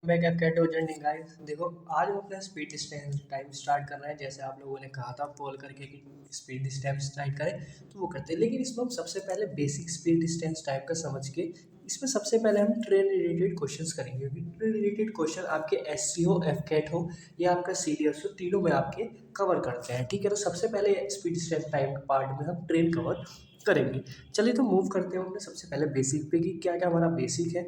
मैं क्या कहते हो जर्नी गाइस। देखो, आज हम अपना स्पीड डिस्टेंस टाइम स्टार्ट कर रहे हैं। जैसे आप लोगों ने कहा था कॉल करके कि स्पीड डिस्टेंस स्टार्ट करें, तो वो करते हैं। लेकिन इसमें हम सबसे पहले बेसिक स्पीड डिस्टेंस टाइम का समझ के इसमें सबसे पहले हम ट्रेन रिलेटेड क्वेश्चंस करेंगे, क्योंकि ट्रेन रिलेटेड क्वेश्चन आपके एस सी हो, एफ कैट हो या आपका सी डी एस हो, तीनों में आपके कवर करते हैं। ठीक है, तो सबसे पहले स्पीड डिस्टेंस टाइम पार्ट में हम ट्रेन कवर करेंगे। चलिए तो मूव करते हैं अपने सबसे पहले बेसिक पे कि क्या क्या हमारा बेसिक है।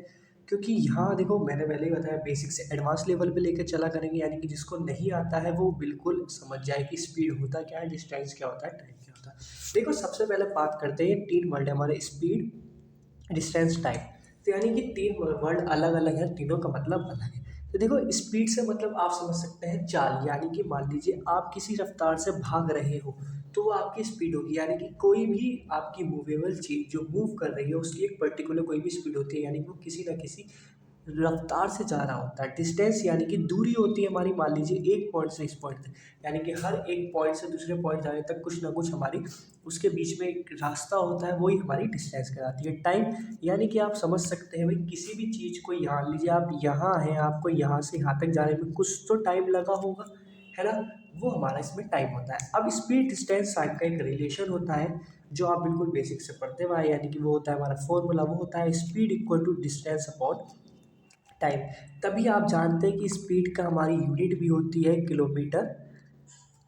क्योंकि यहाँ देखो, मैंने पहले ही बताया, बेसिक से एडवांस लेवल पे लेकर चला करेंगे, यानी कि जिसको नहीं आता है वो बिल्कुल समझ जाए कि स्पीड होता क्या है, डिस्टेंस क्या होता है, टाइम क्या होता है। देखो, सबसे पहले बात करते हैं, तीन वर्ड है हमारे, स्पीड, डिस्टेंस, टाइम। तो यानी कि तीन वर्ड अलग अलग है, तीनों का मतलब अलग है। तो देखो, स्पीड से मतलब आप समझ सकते हैं चाल, यानी कि मान लीजिए आप किसी रफ्तार से भाग रहे हो तो वो आपकी स्पीड होगी। यानी कि कोई भी आपकी मूवेबल चीज़ जो मूव कर रही है उसकी एक पर्टिकुलर कोई भी स्पीड होती है, यानी कि वो किसी ना किसी रफ्तार से जा रहा होता है। डिस्टेंस यानी कि दूरी होती है हमारी, मान लीजिए एक पॉइंट से इस पॉइंट तक, यानी कि हर एक पॉइंट से दूसरे पॉइंट जाने तक कुछ ना कुछ हमारी उसके बीच में एक रास्ता होता है, वही हमारी डिस्टेंस कहलाती है। टाइम यानी कि आप समझ सकते हैं भाई, किसी भी चीज़ को, यहाँ लीजिए आप यहाँ हैं, आपको यहाँ से यहाँ तक जाने में कुछ तो टाइम लगा होगा, है ना, वो हमारा इसमें टाइम होता है। अब स्पीड डिस्टेंस टाइम का एक रिलेशन होता है जो आप बिल्कुल बेसिक से पढ़ते हुए आए, यानी कि वो होता है हमारा फॉर्मूला, वो होता है speed equal to distance upon time. तभी आप जानते हैं कि स्पीड का हमारी यूनिट भी होती है किलोमीटर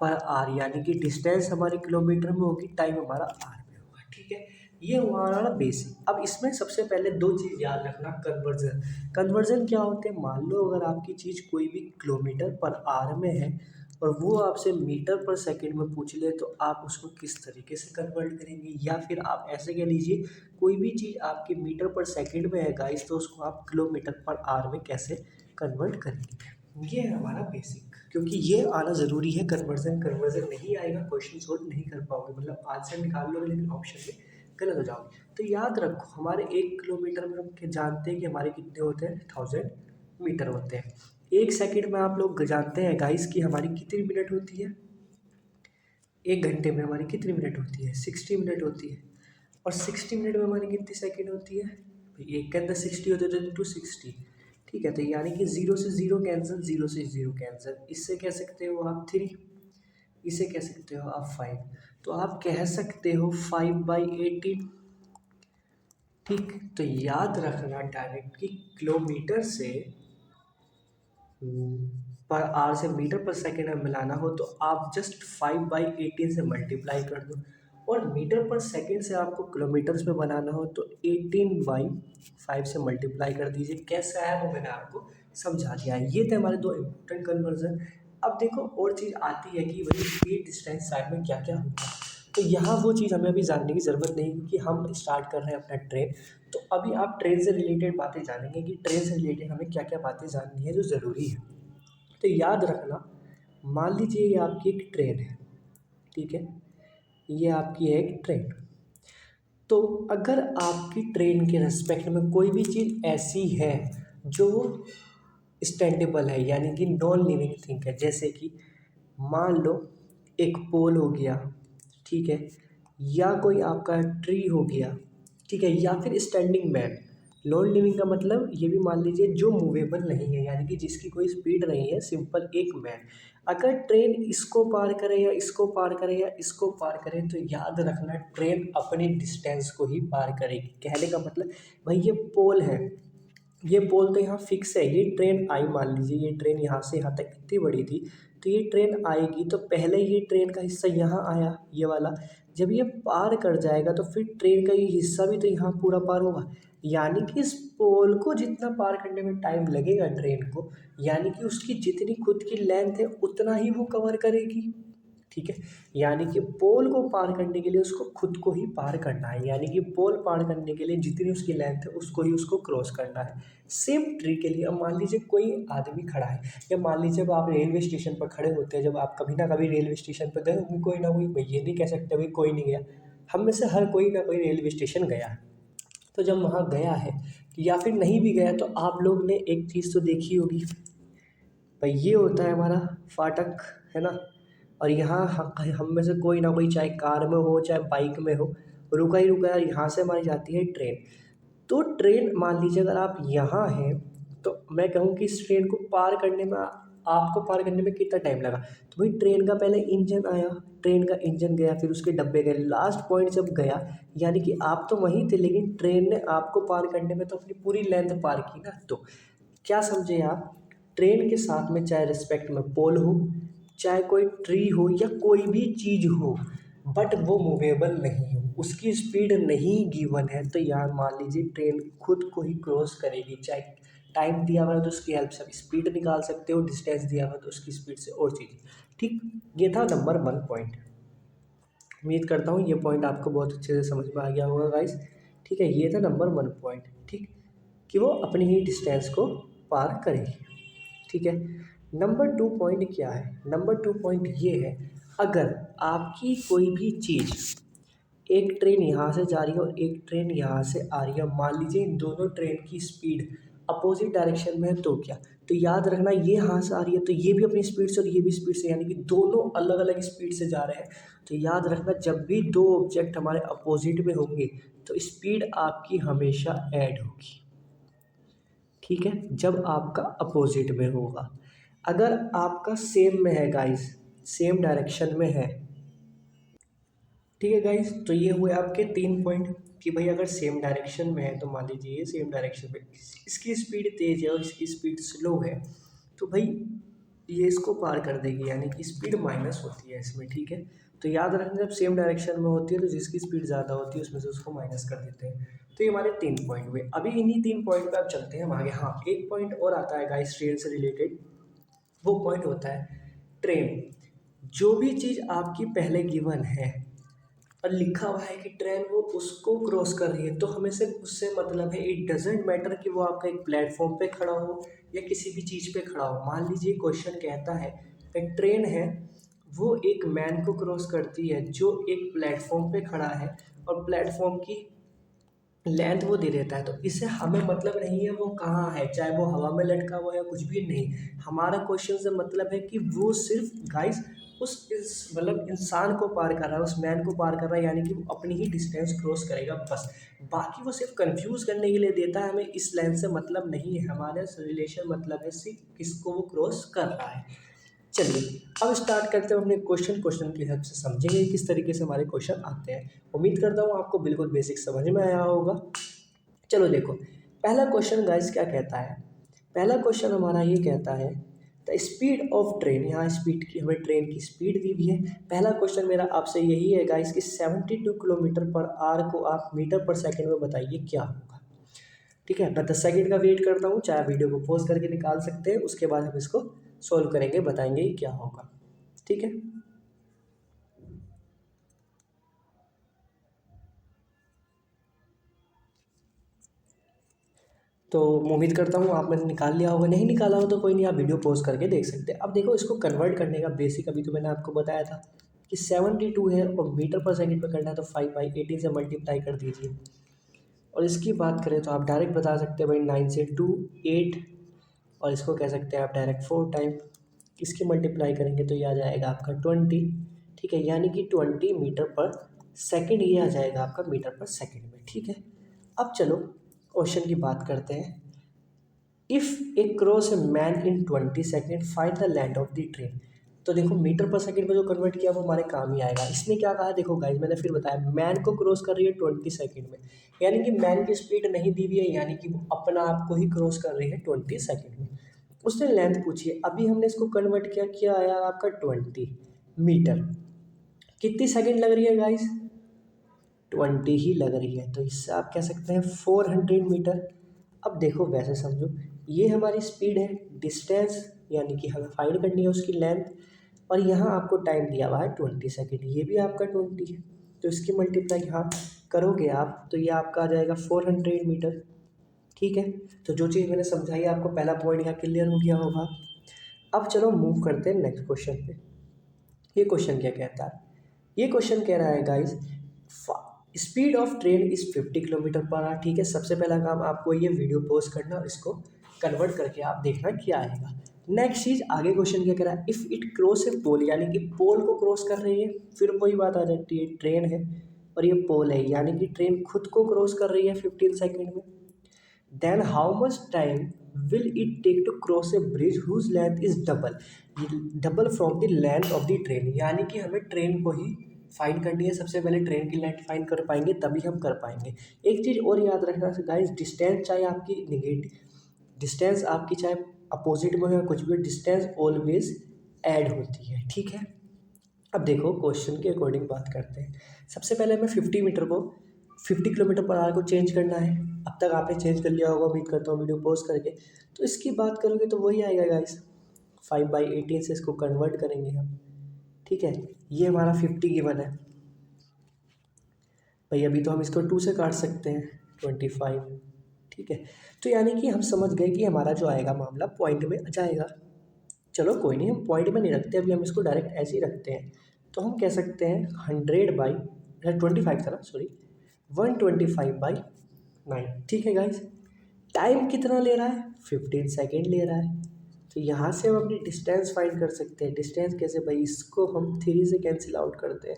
पर आर, यानी कि डिस्टेंस हमारी किलोमीटर में होगी, टाइम हमारा आर में होगा। ठीक है, ये हुआ हमारा बेसिक। अब इसमें सबसे पहले दो चीज़ याद रखना, कन्वर्जन। कन्वर्जन क्या होते हैं, मान लो अगर आपकी चीज़ कोई भी किलोमीटर पर आर में है और वो आपसे मीटर पर सेकंड में पूछ ले, तो आप उसको किस तरीके से कन्वर्ट करेंगे। या फिर आप ऐसे कह लीजिए, कोई भी चीज़ आपके मीटर पर सेकंड में है गाइस, तो उसको आप किलोमीटर पर आर में कैसे कन्वर्ट करेंगे। ये है हमारा बेसिक, क्योंकि ये आना ज़रूरी है। कन्वर्जन कन्वर्जन नहीं आएगा, क्वेश्चन सोल्व नहीं कर पाओगे, मतलब आंसर निकाल लोगे लेकिन ऑप्शन में गलत हो जाओगे। तो याद रखो, हमारे 1 किलोमीटर में हम जानते हैं कि हमारे कितने होते हैं, 1000 मीटर होते हैं। 1 सेकंड में आप लोग जानते हैं गाइस कि हमारी कितनी मिनट होती है। 1 घंटे में हमारी कितनी मिनट होती है, 60 मिनट होती है। और 60 मिनट में हमारी कितनी सेकंड होती है भाई, एक के अंदर 60 होते हैं तो इंटू 60। ठीक है, तो यानी कि जीरो से जीरो कैंसिल, जीरो से जीरो कैंसिल। इससे कह सकते हो आप 3, इसे कह सकते हो आप 5, तो आप कह सकते हो 5/18। ठीक, तो याद रखना डायरेक्ट कि किलोमीटर से पर आर से मीटर पर सेकेंड में मिलाना हो तो आप जस्ट 5/18 से मल्टीप्लाई कर दो, और मीटर पर सेकेंड से आपको किलोमीटर्स में बनाना हो तो 18/5 से मल्टीप्लाई कर दीजिए। कैसा है वो मैंने आपको समझा दिया है। ये थे हमारे दो इम्पोर्टेंट कन्वर्जन। अब देखो, और चीज़ आती है कि वही स्पीड डिस्टेंस साइड में क्या क्या होता है। तो यहाँ वो चीज़ हमें अभी जानने की ज़रूरत नहीं, क्योंकि हम स्टार्ट कर रहे हैं अपना ट्रेन। तो अभी आप ट्रेन से रिलेटेड बातें जानेंगे कि ट्रेन से रिलेटेड हमें क्या क्या बातें जाननी है जो ज़रूरी है। तो याद रखना, मान लीजिए ये आपकी एक ट्रेन है, ठीक है, ये आपकी है एक ट्रेन। तो अगर आपकी ट्रेन के रेस्पेक्ट में कोई भी चीज़ ऐसी है जो स्टैंडेबल है, यानी कि नॉन लिविंग थिंग है, जैसे कि मान लो एक पोल हो गया, ठीक है, या कोई आपका ट्री हो गया, ठीक है, या फिर स्टैंडिंग मैन। नॉन लिविंग का मतलब ये भी मान लीजिए जो मूवेबल नहीं है, यानी कि जिसकी कोई स्पीड नहीं है, सिंपल एक मैन। अगर ट्रेन इसको पार करे या इसको पार करे या इसको पार करे, तो याद रखना ट्रेन अपने डिस्टेंस को ही पार करेगी। कहने का मतलब भाई, ये पोल है, ये पोल तो यहाँ फिक्स है, ये ट्रेन आई, मान लीजिए ये ट्रेन यहाँ से यहाँ तक कितनी बड़ी थी, तो ये ट्रेन आएगी तो पहले ये ट्रेन का हिस्सा यहाँ आया, ये वाला। जब ये पार कर जाएगा तो फिर ट्रेन का ये हिस्सा भी तो यहाँ पूरा पार होगा, यानी कि इस पोल को जितना पार करने में टाइम लगेगा ट्रेन को, यानी कि उसकी जितनी खुद की लेंथ है उतना ही वो कवर करेगी। ठीक है, यानी कि पोल को पार करने के लिए उसको खुद को ही पार करना है, यानी कि पोल पार करने के लिए जितनी उसकी लेंथ है उसको ही उसको क्रॉस करना है। सेम ट्री के लिए अब मान लीजिए कोई आदमी खड़ा है, या मान लीजिए जब आप रेलवे स्टेशन पर खड़े होते हैं, जब आप कभी ना कभी रेलवे स्टेशन पर गए होंगे, कोई ना कोई, भाई ये नहीं कह सकते भाई कोई नहीं गया, हम में से हर कोई ना कोई रेलवे स्टेशन गया है। तो जब वहाँ गया है या फिर नहीं भी गया, तो आप लोग ने एक चीज़ तो देखी होगी भाई, ये होता है हमारा फाटक, है ना। और यहाँ हम में से कोई ना कोई, चाहे कार में हो चाहे बाइक में हो, रुका ही रुका है, यहाँ से हमारी जाती है ट्रेन। तो ट्रेन मान लीजिए अगर आप यहाँ हैं तो मैं कहूँ कि इस ट्रेन को पार करने में आपको पार करने में कितना टाइम लगा। तो भाई ट्रेन का पहले इंजन आया, ट्रेन का इंजन गया, फिर उसके डब्बे गए, लास्ट पॉइंट जब गया यानी कि आप तो वहीं थे, लेकिन ट्रेन ने आपको पार करने में तो अपनी पूरी लेंथ पार की ना। तो क्या समझे आप, ट्रेन के साथ में चाहे रिस्पेक्ट में पोल हो, चाहे कोई ट्री हो या कोई भी चीज़ हो, बट वो मूवेबल नहीं हो, उसकी स्पीड नहीं गिवन है, तो यार मान लीजिए ट्रेन खुद को ही क्रॉस करेगी। चाहे टाइम दिया हुआ है तो उसकी हेल्प से स्पीड निकाल सकते हो, डिस्टेंस दिया हुआ है तो उसकी स्पीड से और चीज़। ठीक, ये था नंबर 1 पॉइंट। उम्मीद करता हूँ ये पॉइंट आपको बहुत अच्छे से समझ में आ गया होगा गाइस। ठीक है, ये था नंबर 1 पॉइंट। ठीक, कि वो अपनी ही डिस्टेंस को पार करेगी। ठीक है, नंबर 2 पॉइंट क्या है, नंबर 2 पॉइंट ये है, अगर आपकी कोई भी चीज़, एक ट्रेन यहाँ से जा रही है और एक ट्रेन यहाँ से आ रही है, मान लीजिए इन दोनों ट्रेन की स्पीड अपोजिट डायरेक्शन में है, तो क्या, तो याद रखना ये यहाँ से आ रही है तो ये भी अपनी स्पीड से और ये भी स्पीड से, यानी कि दोनों अलग अलग स्पीड से जा रहे हैं। तो याद रखना जब भी दो ऑब्जेक्ट हमारे अपोजिट में होंगे तो स्पीड आपकी हमेशा ऐड होगी। ठीक है, जब आपका अपोजिट में होगा। अगर आपका सेम में है गाइस, सेम डायरेक्शन में है, ठीक है गाइस, तो ये हुए आपके 3 पॉइंट कि भाई अगर सेम डायरेक्शन में है तो मान लीजिए ये सेम डायरेक्शन में, इसकी स्पीड तेज़ है और इसकी स्पीड स्लो है, तो भाई ये इसको पार कर देगी, यानी कि स्पीड माइनस होती है इसमें। ठीक है, तो याद रखना जब सेम डायरेक्शन में होती है तो जिसकी स्पीड ज़्यादा होती है उसमें से उसको माइनस कर देते हैं। तो ये हमारे 3 पॉइंट हुए। अभी इन्हीं 3 पॉइंट पे आप चलते हैं हम आगे। हाँ, एक पॉइंट और आता है गाइस ट्रेन से रिलेटेड, वो पॉइंट होता है ट्रेन। जो भी चीज़ आपकी पहले गिवन है और लिखा हुआ है कि ट्रेन वो उसको क्रॉस कर रही है, तो हमें सिर्फ उससे मतलब है, इट डजेंट मैटर कि वो आपका एक प्लेटफॉर्म पे खड़ा हो या किसी भी चीज़ पे खड़ा हो। मान लीजिए क्वेश्चन कहता है एक ट्रेन है, वो एक मैन को क्रॉस करती है जो एक प्लेटफॉर्म पे खड़ा है और प्लेटफॉर्म की लेंथ वो दे देता है, तो इससे हमें मतलब नहीं है वो कहाँ है, चाहे वो हवा में लटका हुआ है या कुछ भी नहीं। हमारा क्वेश्चन से मतलब है कि वो सिर्फ गाइस उस इस मतलब इंसान को पार कर रहा है, उस मैन को पार कर रहा है, यानी कि वो अपनी ही डिस्टेंस क्रॉस करेगा बस। बाकी वो सिर्फ कंफ्यूज करने के लिए देता है, हमें इस लाइन से मतलब नहीं है, हमारे रिलेशन मतलब है सिर्फ किसको वो क्रॉस कर रहा है। चलिए अब स्टार्ट करते हैं अपने क्वेश्चन की हेल्प से समझेंगे किस तरीके से हमारे क्वेश्चन आते हैं। उम्मीद करता हूँ आपको बिल्कुल बेसिक समझ में आया होगा। चलो देखो, पहला क्वेश्चन गाइस क्या कहता है, पहला क्वेश्चन हमारा ये कहता है द स्पीड ऑफ ट्रेन, यहाँ स्पीड की हमें ट्रेन की स्पीड दी हुई है। पहला क्वेश्चन मेरा आपसे यही है गाइस कि 72 किलोमीटर पर आवर को आप मीटर पर सेकंड में बताइए क्या होगा। ठीक है, मैं 10 सेकंड का वेट करता हूँ, चाहे वीडियो को पॉज करके निकाल सकते हैं, उसके बाद हम इसको सोल्व करेंगे, बताएंगे ये क्या होगा। ठीक है, तो उम्मीद करता हूँ आप मैंने निकाल लिया होगा, नहीं निकाला हो तो कोई नहीं, आप वीडियो पॉज करके देख सकते हैं। अब देखो इसको कन्वर्ट करने का बेसिक अभी तो मैंने आपको बताया था कि 72 है और मीटर पर सेकंड पे करना है, तो 5/18 से मल्टीप्लाई कर दीजिए। और इसकी बात करें तो आप डायरेक्ट बता सकते हैं भाई 9 से 2 8, और इसको कह सकते हैं आप डायरेक्ट 4 टाइम, इसकी मल्टीप्लाई करेंगे तो ये आ जाएगा आपका 20। ठीक है, यानी कि 20 मीटर पर सेकंड, ये आ जाएगा आपका मीटर पर सेकंड में। ठीक है, अब चलो क्वेश्चन की बात करते हैं। If A cross a man in 20 second find the land of the train. तो देखो मीटर पर सेकंड में जो कन्वर्ट किया वो हमारे काम ही आएगा। इसमें क्या कहा, देखो गाइस मैंने फिर बताया मैन को क्रॉस कर रही है 20 सेकेंड में, यानी कि मैन की स्पीड नहीं दी हुई है, यानी कि वो अपना आप को ही क्रॉस कर रही है 20 सेकेंड में। उसने लेंथ पूछी है, अभी हमने इसको कन्वर्ट किया, क्या आया आपका 20 मीटर। कितनी सेकंड लग रही है गाइस, 20 ही लग रही है, तो इससे आप कह सकते हैं 400 मीटर। अब देखो वैसे समझो, ये हमारी स्पीड है, डिस्टेंस यानी कि हमें फाइंड करनी है उसकी लेंथ, और यहाँ आपको टाइम दिया हुआ है 20 सेकेंड, ये भी आपका 20 है, तो इसकी मल्टीप्लाई यहाँ करोगे आप तो ये आपका आ जाएगा 400 मीटर। ठीक है, तो जो चीज़ मैंने समझाई आपको, पहला पॉइंट यहाँ क्लियर हो गया होगा। अब चलो मूव करते हैं नेक्स्ट क्वेश्चन पे। ये क्वेश्चन क्या कहता है, ये क्वेश्चन कह रहा है guys speed of train is 50 kilometre per hour. ठीक है, सबसे पहला काम आपको ये वीडियो पॉज करना और इसको कन्वर्ट करके आप देखना क्या आएगा। नेक्स्ट चीज़ आगे क्वेश्चन क्या कह रहा है, इफ़ इट क्रॉस ए पोल, यानी कि पोल को क्रॉस कर रही है, फिर वही बात आ जाती है, ट्रेन है और ये पोल है, यानी कि ट्रेन खुद को क्रॉस कर रही है 15 सेकेंड में। Then how much time will it take to cross a bridge whose length is double from the length of the train. यानी कि हमें ट्रेन को ही फाइंड करनी है, सबसे पहले ट्रेन की लेंथ फाइंड कर पाएंगे तभी हम कर पाएंगे। एक चीज़ और याद रखना गाइस, डिस्टेंस चाहे आपकी निगेटिव, डिस्टेंस आपकी चाहे अपोजिट में हो या कुछ भी, डिस्टेंस ऑलवेज ऐड होती है, ठीक है। अब देखो क्वेश्चन के अकॉर्डिंग बात करते हैं। सबसे पहले हमें 50 मीटर को 50 किलोमीटर पर आवर को चेंज करना है। अब तक आपने चेंज कर लिया होगा, उम्मीद करता हूँ वीडियो पॉज करके। तो इसकी बात करोगे तो वही आएगा गाइस, 5/18 से इसको कन्वर्ट करेंगे हम, ठीक है। ये हमारा 50 गिवन है भाई, अभी तो हम इसको 2 से काट सकते हैं, 25, ठीक है। तो यानी कि हम समझ गए कि हमारा जो आएगा मामला पॉइंट में जाएगा। चलो कोई नहीं, हम पॉइंट में नहीं रखते, अभी हम इसको डायरेक्ट ऐसे ही रखते हैं। तो हम कह सकते हैं 100/25 था ना, सॉरी 125/9, ठीक है गाइस। टाइम कितना ले रहा है, 15 सेकेंड ले रहा है। तो यहाँ से हम अपनी डिस्टेंस फाइंड कर सकते हैं। डिस्टेंस कैसे भाई, इसको हम 3 से कैंसिल आउट करते हैं,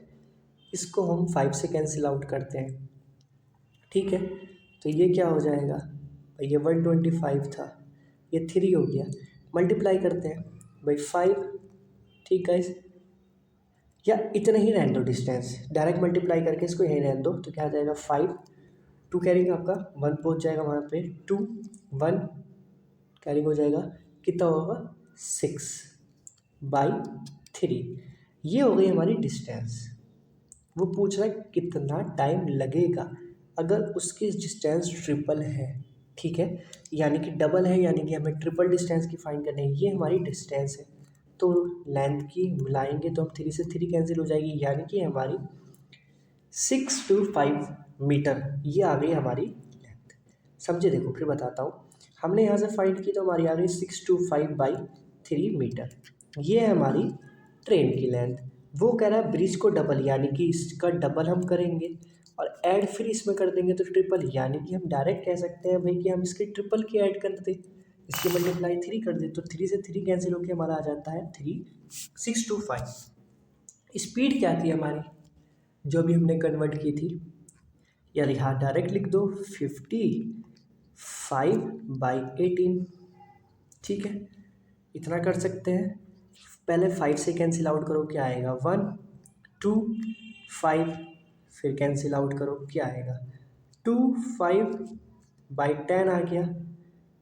इसको हम 5 से कैंसिल आउट करते हैं, ठीक है। तो ये क्या हो जाएगा भाई, ये 125 था, ये 3 हो गया, मल्टीप्लाई करते हैं भाई 5, ठीक है। या इतना ही रहने दो, डिस्टेंस डायरेक्ट मल्टीप्लाई करके इसको यहीं रहने दो। तो क्या आ जाएगा 5, 2 कैरिंग आपका 1 पहुंच जाएगा वहाँ पे, 2 1 कैरिंग हो जाएगा, कितना होगा 6/3। ये हो गई हमारी डिस्टेंस। वो पूछ रहा है कितना टाइम लगेगा अगर उसकी डिस्टेंस ट्रिपल है, ठीक है, यानी कि डबल है, यानी कि हमें ट्रिपल डिस्टेंस की फाइंड करनी है। ये हमारी डिस्टेंस है, तो लेंथ की मिलाएंगे तो हम 3 से 3 कैंसिल हो जाएगी, यानी कि हमारी 6 to 5 मीटर, ये आ गई हमारी लेंथ। समझे, देखो फिर बताता हूँ। हमने यहाँ से फाइंड की तो हमारी आ गई 6 to 5/3 मीटर। ये है हमारी ट्रेन की लेंथ। वो कह रहा है ब्रिज को डबल, यानी कि इसका डबल हम करेंगे और ऐड फिर इसमें कर देंगे तो ट्रिपल, यानी कि हम डायरेक्ट कह सकते हैं भाई कि हम इसके ट्रिपल की ऐड कर दें, इसकी मल्टीप्लाई 3 कर दें, तो 3 से 3 कैंसिल होकर हमारा आ जाता है 3, 6 to 5। स्पीड क्या थी हमारी जो भी हमने कन्वर्ट की थी, या यहाँ डायरेक्ट लिख दो 55/18, ठीक है। इतना कर सकते हैं। पहले 5 से कैंसिल आउट करो, क्या आएगा 1 2 5, फिर कैंसिल आउट करो, क्या आएगा 2 5/10 आ गया,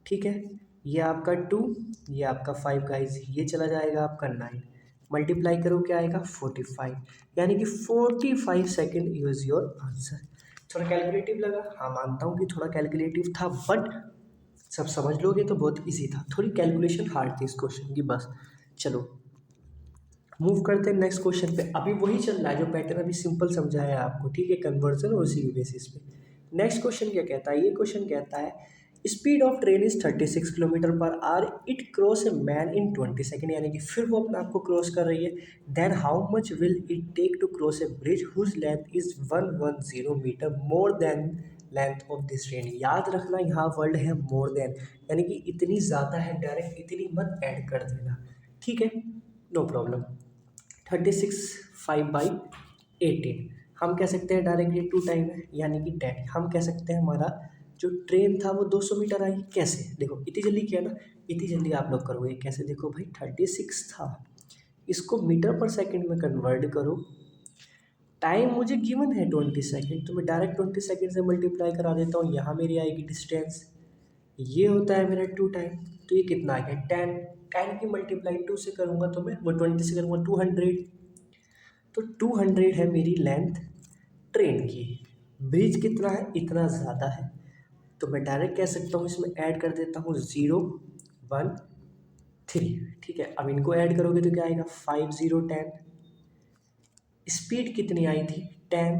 ठीक है। ये आपका 2, ये आपका 5 गाइज, ये चला जाएगा आपका 9, मल्टीप्लाई करो क्या आएगा 45, यानी कि 45 सेकेंड यूज योर आंसर। थोड़ा कैलकुलेटिव लगा, हाँ मानता हूँ कि थोड़ा कैलकुलेटिव था, बट सब समझ लोगे तो बहुत इजी था, थोड़ी कैलकुलेशन हार्ड थी इस क्वेश्चन की बस। चलो मूव करते हैं नेक्स्ट क्वेश्चन पे। अभी वही चल रहा है जो पैटर्न अभी सिंपल समझाया है आपको, ठीक है, कन्वर्जन और उसी बेसिस पे। नेक्स्ट क्वेश्चन क्या कहता है, ये क्वेश्चन कहता है speed of train is 36 kilometre per hour, it cross a man in 20 second, यानी कि फिर वो अपने आप को क्रॉस कर रही है। Then how much will it take to cross a bridge whose length is 110 metre more than length of this train. याद रखना यहाँ वर्ड है मोर देन, यानी कि इतनी ज़्यादा है, डायरेक्ट इतनी मत ऐड कर देना, ठीक है, नो प्रॉब्लम। 36 5/18 हम कह सकते हैं डायरेक्टली 2 टाइम है, यानी कि 10। हम कह सकते हैं हमारा जो ट्रेन था वो 200 मीटर आई। कैसे, देखो इतनी जल्दी किया ना, इतनी जल्दी आप लोग करोगे कैसे, देखो भाई 36 था, इसको मीटर पर सेकंड में कन्वर्ट करो, टाइम मुझे गिवन है 20 सेकेंड, तो मैं डायरेक्ट 20 सेकेंड से मल्टीप्लाई करा देता हूँ, यहाँ मेरी आएगी डिस्टेंस, ये होता है मेरा 2 टाइम, तो ये कितना आ गया 10, 10 की मल्टीप्लाई 2 से करूँगा तो मैं वो 20 से करूँगा 200, तो 200 है मेरी लेंथ ट्रेन की। ब्रिज कितना है, इतना ज़्यादा है, तो मैं डायरेक्ट कह सकता हूँ इसमें ऐड कर देता हूँ 0 1 3, ठीक है। अब इनको ऐड करोगे तो क्या आएगा 5 0 10, स्पीड कितनी आई थी 10,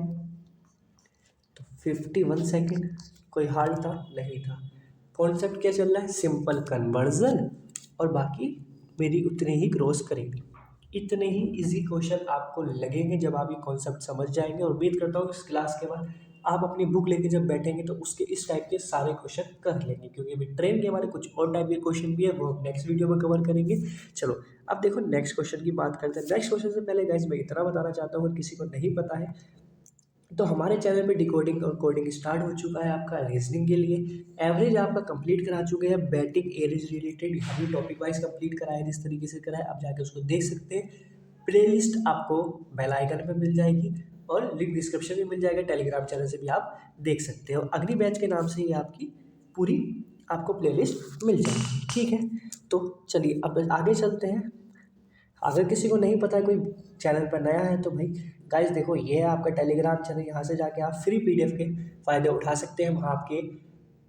तो 51 सेकेंड। कोई हार्ड था नहीं था, कॉन्सेप्ट क्या चल रहा है, सिंपल कन्वर्जन, और बाकी मेरी उतनी ही क्रॉस करेगी। इतने ही इजी क्वेश्चन आपको लगेंगे जब आप ये कॉन्सेप्ट समझ जाएंगे, और उम्मीद करता हूँ इस क्लास के बाद आप अपनी बुक लेके जब बैठेंगे तो उसके इस टाइप के सारे क्वेश्चन कर लेंगे, क्योंकि अभी ट्रेन के हमारे कुछ और टाइप के क्वेश्चन भी है, वो हम नेक्स्ट वीडियो में कवर करेंगे। चलो अब देखो नेक्स्ट क्वेश्चन की बात करते हैं। नेक्स्ट क्वेश्चन से पहले गाइस मैं इतना बताना चाहता हूँ, अगर किसी को नहीं पता है तो हमारे चैनल पे डिकोडिंग और कोडिंग स्टार्ट हो चुका है आपका रीजनिंग के लिए। एवरेज आपका कंप्लीट करा चुके हैं, बैटिंग एवरेज रिलेटेड यहाँ भी टॉपिक वाइज कंप्लीट कराया है, जिस तरीके से कराया आप जाके उसको देख सकते हैं। प्लेलिस्ट आपको बेल आइकन पे मिल जाएगी और लिंक डिस्क्रिप्शन में मिल जाएगा, टेलीग्राम चैनल से भी आप देख सकते हो। अग्नि बैच के नाम से ही आपकी पूरी आपको प्लेलिस्ट मिल जाएगी, ठीक है। तो चलिए अब आगे चलते हैं। अगर किसी को नहीं पता है, कोई चैनल पर नया है, तो भाई गाइस देखो ये है आपका टेलीग्राम चैनल। यहाँ से जाके आप फ्री पीडीएफ के फ़ायदे उठा सकते हैं। वहाँ आपके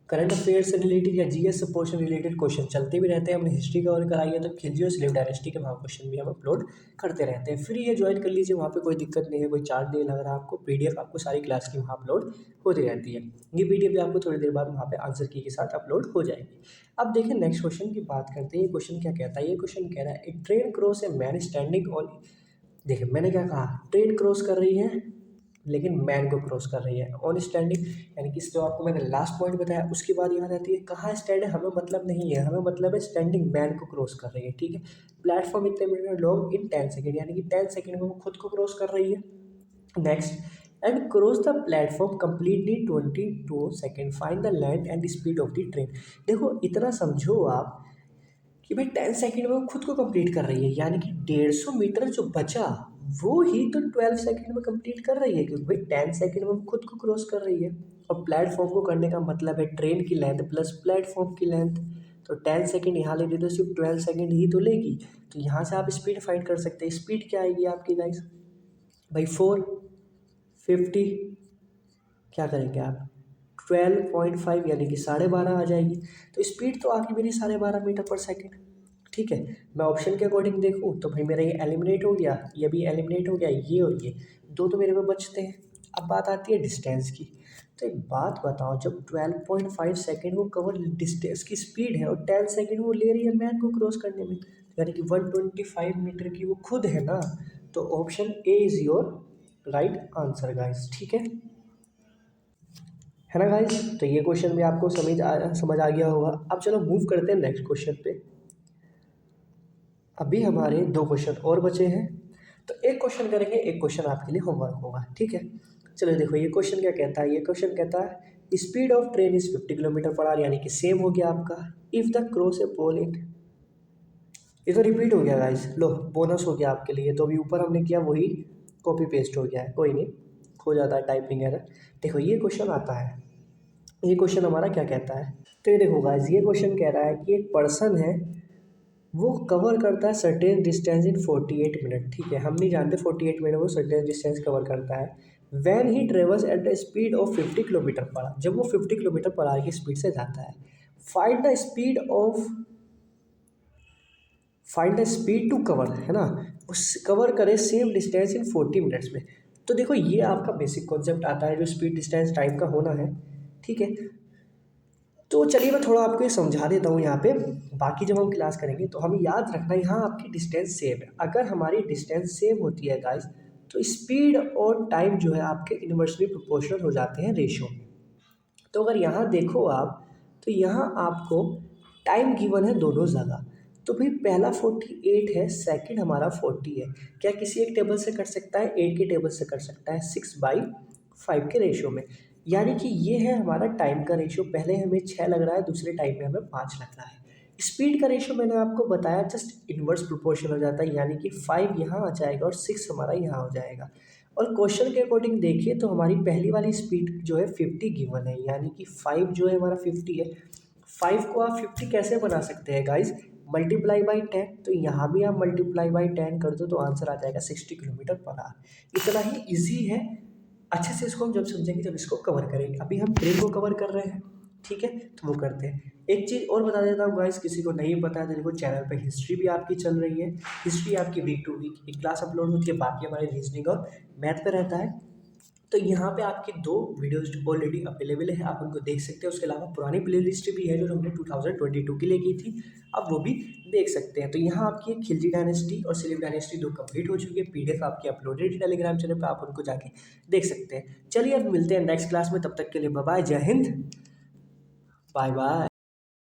करंट अफेयर से रिलेटेड या जीएस से पोर्शन रिलेटेड क्वेश्चन चलते भी रहते हैं। हमने हिस्ट्री कवर कराई है, तो खिलजी और स्लेव डायनेस्टी के वहाँ क्वेश्चन भी हम अपलोड करते रहते हैं। फ्री है, ज्वाइन कर लीजिए, वहाँ पे कोई दिक्कत नहीं है, कोई चार्ज नहीं लग रहा आपको। पीडीएफ आपको सारी क्लास की वहाँ अपलोड होती रहती है। ये पीडीएफ भी आपको थोड़ी देर बाद वहाँ पे आंसर की के साथ अपलोड हो जाएगी। अब देखिए नेक्स्ट क्वेश्चन की बात करते हैं। ये क्वेश्चन क्या कहता है? ये क्वेश्चन कह रहा है, एक train cross a man standing on. देखिए मैंने क्या कहा, ट्रेन क्रॉस कर रही है लेकिन मैन को क्रॉस कर रही है ऑन स्टैंडिंग, यानी कि जो आपको मैंने लास्ट पॉइंट बताया उसके बाद यहाँ रहती है कहाँ स्टैंड है, हमें मतलब नहीं है, हमें मतलब है स्टैंडिंग मैन को क्रॉस कर रही है, ठीक है। प्लेटफॉर्म इतने मिनट लॉन्ग इन 10 सेकेंड, यानी कि 10 सेकेंड में वो खुद को क्रॉस कर रही है। Next, and cross the platform completely 22 second, find the length and speed of the train. देखो इतना समझो आप कि भाई 10 सेकेंड में वो खुद को कंप्लीट कर रही है, यानी कि 150 मीटर जो बचा वो ही तो 12 सेकेंड में कंप्लीट कर रही है, क्योंकि भाई 10 सेकेंड में वो खुद को क्रॉस कर रही है। और प्लेटफॉर्म को करने का मतलब है ट्रेन की लेंथ प्लस प्लेटफॉर्म की लेंथ। तो 10 सेकेंड यहाँ लेगी तो सिर्फ 12 सेकेंड ही तो लेगी। तो यहाँ से आप स्पीड फाइंड कर सकते हैं। स्पीड क्या आएगी आपकी गाइस? भाई 450 क्या करेंगे आप 12.5 यानी कि 12.5 आ जाएगी। तो स्पीड तो आगे मेरी 12.5 मीटर पर सेकेंड, ठीक है। मैं ऑप्शन के अकॉर्डिंग देखूँ तो भाई मेरा ये एलिमिनेट हो गया, ये भी एलिमिनेट हो गया, ये और ये दो तो मेरे में बचते हैं। अब बात आती है डिस्टेंस की। तो एक बात बताओ, जब 12.5 सेकेंड वो कवर डिस्टेंस की स्पीड है और 10 सेकेंड वो ले रही है मैन को क्रॉस करने में, यानी कि 125 मीटर की वो खुद है ना। तो option A is your right answer guys, ठीक है ना गाइस। तो ये क्वेश्चन भी आपको समझ आ गया होगा। अब चलो मूव करते हैं नेक्स्ट क्वेश्चन पे। अभी हमारे 2 क्वेश्चन और बचे हैं, तो एक क्वेश्चन करेंगे, एक क्वेश्चन आपके लिए होमवर्क होगा, ठीक है। चलो देखो ये क्वेश्चन क्या कहता है। ये क्वेश्चन कहता है speed of train is 50 kilometre per hour, यानी कि सेम हो गया आपका। इफ़ द क्रॉस ए पोल इन, ये तो रिपीट हो गया गाइस, लो बोनस हो गया आपके लिए। तो अभी ऊपर हमने किया वही कॉपी पेस्ट हो गया है, कोई नहीं, हो जाता है टाइपिंग एरर। देखो ये क्वेश्चन आता है, ये क्वेश्चन हमारा क्या कहता है। तो ये देखो गाइस, ये क्वेश्चन कह रहा है कि एक पर्सन है, वो कवर करता है सर्टेन डिस्टेंस इन 48 मिनट, ठीक है। हम नहीं जानते 48 मिनट वो सर्टेन डिस्टेंस कवर करता है। When he travels at the speed of 50 kilometre per hour, जब वो 50 किलोमीटर पर आवर की स्पीड से जाता है। Find the speed of, find the speed to cover, है ना, उस कवर करे सेम डिस्टेंस इन 40 मिनट्स में। तो देखो ये आपका बेसिक कॉन्सेप्ट आता है जो स्पीड डिस्टेंस टाइम का होना है, ठीक है। तो चलिए मैं थोड़ा आपको ये समझा देता हूँ यहाँ पे। बाकी जब हम क्लास करेंगे तो हमें याद रखना यहाँ आपकी डिस्टेंस सेम है। अगर हमारी डिस्टेंस सेम होती है गाइस, तो स्पीड और टाइम जो है आपके इन्वर्सली प्रोपोर्शनल हो जाते हैं रेशो। तो अगर यहाँ देखो आप, तो यहाँ आपको टाइम गिवन है दोनों जगह। तो भाई पहला 48 है, सेकंड हमारा 40 है। क्या किसी एक टेबल से कर सकता है? 8 के टेबल से कर सकता है, 6/5 के रेशो में। यानी कि ये है हमारा टाइम का रेशो। पहले हमें 6 लग रहा है, दूसरे टाइम में हमें 5 लग रहा है। स्पीड का रेशो मैंने आपको बताया जस्ट इन्वर्स प्रोपोर्शन हो जाता है, यानी कि 5 यहाँ आ जाएगा और 6 हमारा यहाँ हो जाएगा। और क्वेश्चन के अकॉर्डिंग देखिए तो हमारी पहली वाली स्पीड जो है 50 गिवन है, यानी कि 5 जो है हमारा 50 है। 5 को आप 50 कैसे बना सकते हैं गाइज? Multiply by 10। तो यहाँ भी आप मल्टीप्लाई बाई 10 कर दो तो आंसर आ जाएगा 60 किलोमीटर पर आवर। इतना ही ईजी है। अच्छे से इसको हम जब समझेंगे जब इसको कवर करेंगे। अभी हम ट्रेन को कवर कर रहे हैं, ठीक है, तो वो करते हैं। एक चीज़ और बता देता हूँ गाइस, किसी को नहीं पता है तो देखो चैनल पे हिस्ट्री भी आपकी चल रही है। हिस्ट्री आपकी वीक टू वीक एक क्लास अपलोड होती है, बाकी हमारे रीजनिंग और मैथ पे रहता है। तो यहाँ पे आपकी 2 वीडियोज़ ऑलरेडी अवेलेबल है, आप उनको देख सकते हैं। उसके अलावा पुरानी प्लेलिस्ट भी है जो हमने 2022 के लिए की थी, आप वो भी देख सकते हैं। तो यहाँ आपकी एक खिलजी डायनेस्टी और स्लेव डायनेस्टी 2 कंप्लीट हो चुकी है। पीडीएफ आपकी अपलोडेड है टेलीग्राम चैनल पर, आप उनको जाके देख सकते हैं। चलिए अब मिलते हैं नेक्स्ट क्लास में, तब तक के लिए बाय बाय, जय हिंद, बाय बाय।